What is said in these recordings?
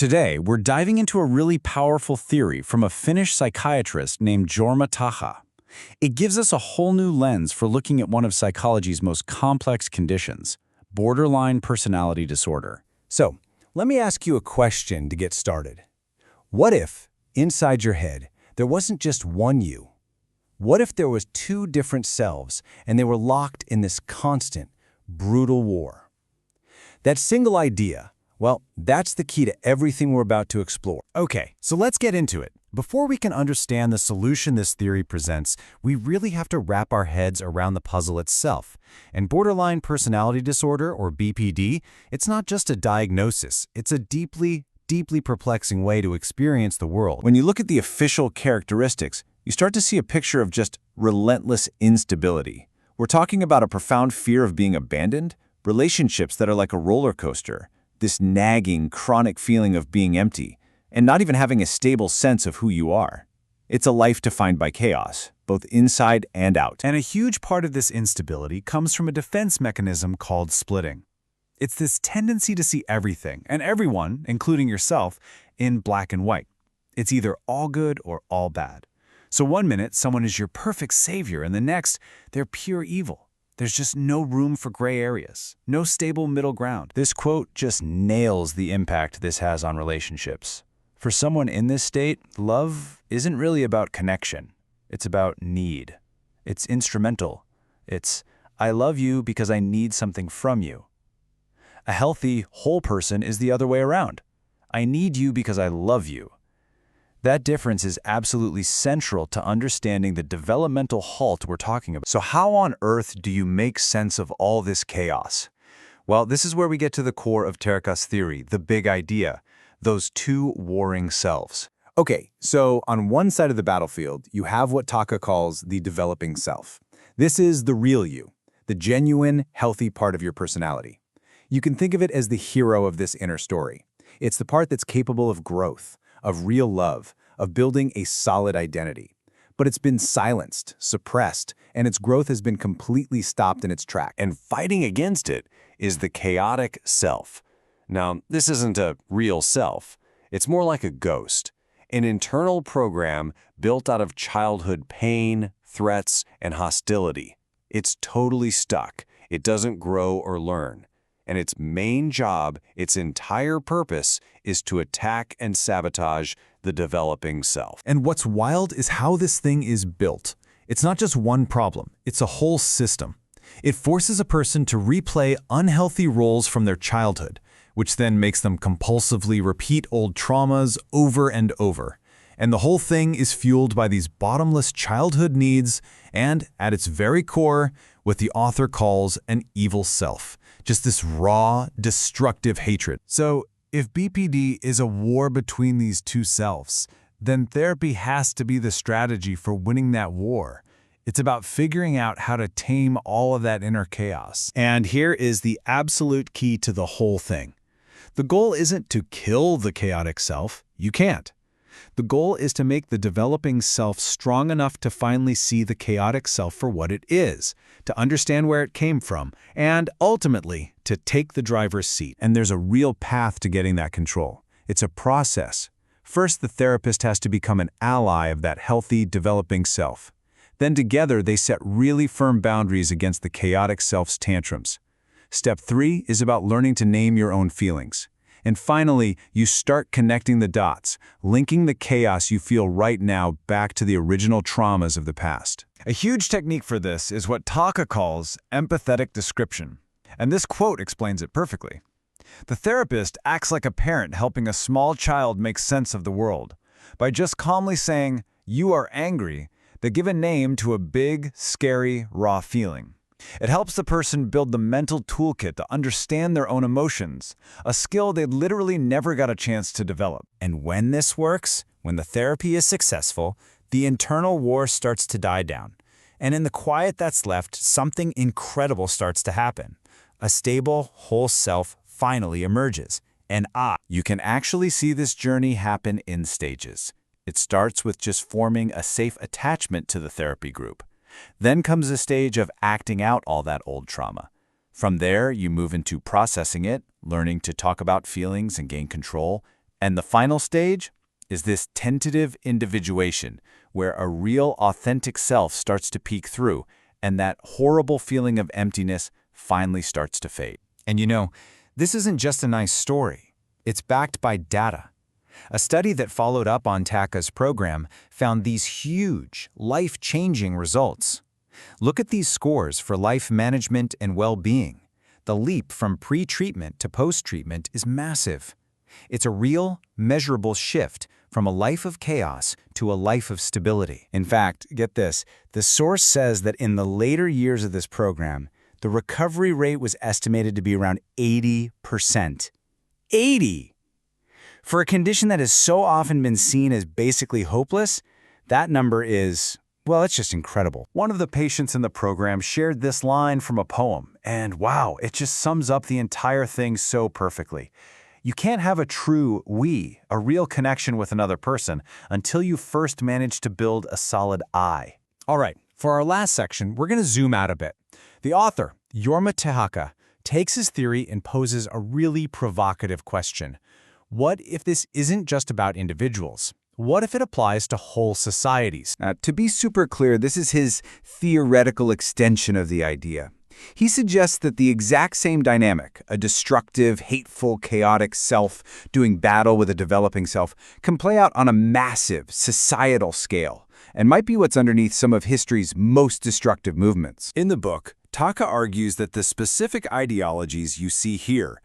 Today, we're diving into a really powerful theory from a Finnish psychiatrist named Jorma Tähkä. It gives us a whole new lens for looking at one of psychology's most complex conditions, borderline personality disorder. So, let me ask you a question to get started. What if, inside your head, there wasn't just one you? What if there was two different selves and they were locked in this constant, brutal war? That single idea, well, that's the key to everything we're about to explore. Okay, so let's get into it. Before we can understand the solution this theory presents, we really have to wrap our heads around the puzzle itself. And borderline personality disorder, or BPD, it's not just a diagnosis. It's a deeply perplexing way to experience the world. When you look at the official characteristics, you start to see a picture of just relentless instability. We're talking about a profound fear of being abandoned, relationships that are like a roller coaster, this nagging, chronic feeling of being empty, and not even having a stable sense of who you are. It's a life defined by chaos, both inside and out. And a huge part of this instability comes from a defense mechanism called splitting. It's this tendency to see everything, and everyone, including yourself, in black and white. It's either all good or all bad. So one minute, someone is your perfect savior, and the next, they're pure evil. There's just no room for gray areas, no stable middle ground. This quote just nails the impact this has on relationships. For someone in this state, love isn't really about connection. It's about need. It's instrumental. It's, I love you because I need something from you. A healthy, whole person is the other way around. I need you because I love you. That difference is absolutely central to understanding the developmental halt we're talking about. So how on earth do you make sense of all this chaos? Well, this is where we get to the core of Tähkä's theory, the big idea, those two warring selves. Okay, so on one side of the battlefield, you have what Tähkä calls the developing self. This is the real you, the genuine, healthy part of your personality. You can think of it as the hero of this inner story. It's the part that's capable of growth, of real love, of building a solid identity. But it's been silenced, suppressed, and its growth has been completely stopped in its track. And fighting against it is the chaotic self. Now, this isn't a real self. It's more like a ghost, an internal program built out of childhood pain, threats, and hostility. It's totally stuck. It doesn't grow or learn. And its main job, its entire purpose, is to attack and sabotage the developing self. And what's wild is how this thing is built. It's not just one problem, it's a whole system. It forces a person to replay unhealthy roles from their childhood, which then makes them compulsively repeat old traumas over and over. And the whole thing is fueled by these bottomless childhood needs and, at its very core, what the author calls an evil self. Just this raw, destructive hatred. So, if BPD is a war between these two selves, then therapy has to be the strategy for winning that war. It's about figuring out how to tame all of that inner chaos. And here is the absolute key to the whole thing. The goal isn't to kill the chaotic self. You can't. The goal is to make the developing self strong enough to finally see the chaotic self for what it is, to understand where it came from, and ultimately, to take the driver's seat. And there's a real path to getting that control. It's a process. First, the therapist has to become an ally of that healthy, developing self. Then together, they set really firm boundaries against the chaotic self's tantrums. Step 3 is about learning to name your own feelings. And finally, you start connecting the dots, linking the chaos you feel right now back to the original traumas of the past. A huge technique for this is what Tähkä calls empathetic description. And this quote explains it perfectly. The therapist acts like a parent helping a small child make sense of the world. By just calmly saying, "You are angry," they give a name to a big, scary, raw feeling. It helps the person build the mental toolkit to understand their own emotions, a skill they literally never got a chance to develop. And when this works, when the therapy is successful, the internal war starts to die down. And in the quiet that's left, something incredible starts to happen. A stable, whole self finally emerges. And you can actually see this journey happen in stages. It starts with just forming a safe attachment to the therapy group. Then comes a stage of acting out all that old trauma. From there, you move into processing it, learning to talk about feelings and gain control, And the final stage is this tentative individuation, where a real, authentic self starts to peek through, and that horrible feeling of emptiness finally starts to fade. And you know, this isn't just a nice story. It's backed by data. A study that followed up on Tähkä's program found these huge, life-changing results. Look at these scores for life management and well-being. The leap from pre-treatment to post-treatment is massive. It's a real, measurable shift from a life of chaos to a life of stability. In fact, get this, the source says that in the later years of this program, the recovery rate was estimated to be around 80%. 80! For a condition that has so often been seen as basically hopeless, that number is, well, it's just incredible. One of the patients in the program shared this line from a poem, and wow, it just sums up the entire thing so perfectly. You can't have a true we, a real connection with another person, until you first manage to build a solid I. All right, for our last section, we're going to zoom out a bit. The author, Jorma Tähkä, takes his theory and poses a really provocative question. What if this isn't just about individuals? What if it applies to whole societies? To be super clear, this is his theoretical extension of the idea. He suggests that the exact same dynamic, a destructive, hateful, chaotic self doing battle with a developing self, can play out on a massive, societal scale, and might be what's underneath some of history's most destructive movements. In the book, Tähkä argues that the specific ideologies you see here,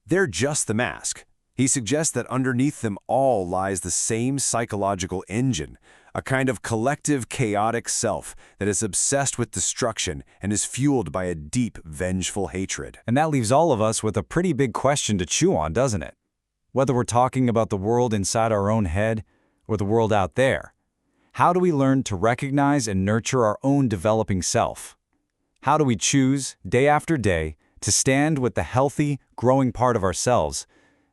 they're just the mask. He suggests that underneath them all lies the same psychological engine, a kind of collective chaotic self that is obsessed with destruction and is fueled by a deep, vengeful hatred. And that leaves all of us with a pretty big question to chew on, doesn't it? Whether we're talking about the world inside our own head or the world out there, how do we learn to recognize and nurture our own developing self? How do we choose, day after day, to stand with the healthy, growing part of ourselves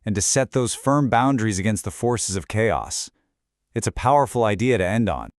and to set those firm boundaries against the forces of chaos? It's a powerful idea to end on.